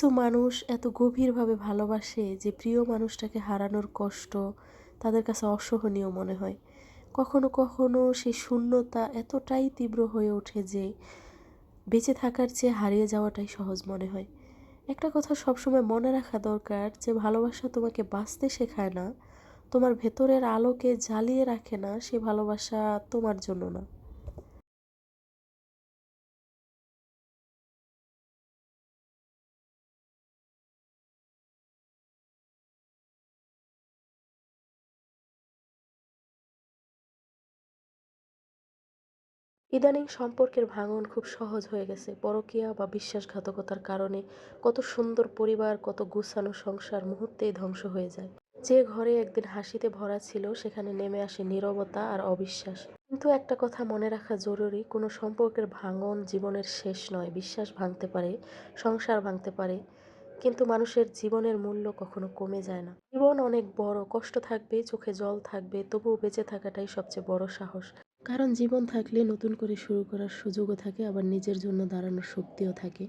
কিছু মানুষ এত গভীরভাবে ভালোবাসে যে প্রিয় মানুষটাকে হারানোর কষ্ট তাদের কাছে অসহনীয় মনে হয়। কখনো কখনো সেই শূন্যতা এতটাই তীব্র হয়ে ওঠে যে বেঁচে থাকার চেয়ে হারিয়ে যাওয়াটাই সহজ মনে হয়। একটা কথা সবসময় মনে রাখা দরকার যে ভালোবাসা তোমাকে বাঁচতে শেখায় না, তোমার ভেতরের আলোকে জ্বালিয়ে রাখে না, সে ভালোবাসা তোমার জন্য না। ইদানিং সম্পর্কের ভাঙন খুব সহজ হয়ে গেছে। পরকীয়া বা বিশ্বাসঘাতকতার কারণে কত সুন্দর পরিবার, কত গুছানো সংসার মুহূর্তেই ধ্বংস হয়ে যায়। যে ঘরে একদিন হাসিতে ভরা ছিল সেখানে নেমে আসে নীরবতা আর অবিশ্বাস। কিন্তু একটা কথা মনে রাখা জরুরি, কোনো সম্পর্কের ভাঙন জীবনের শেষ নয়। বিশ্বাস ভাঙতে পারে, সংসার ভাঙতে পারে, কিন্তু মানুষের জীবনের মূল্য কখনো কমে যায় না। জীবন অনেক বড়, কষ্ট থাকবে, চোখে জল থাকবে, তবুও বেঁচে থাকাটাই সবচেয়ে বড় সাহস। কারণ জীবন থাকলে নতুন করে শুরু করার সুযোগও থাকে, আবার নিজের জন্য দাঁড়ানোর শক্তিও থাকে।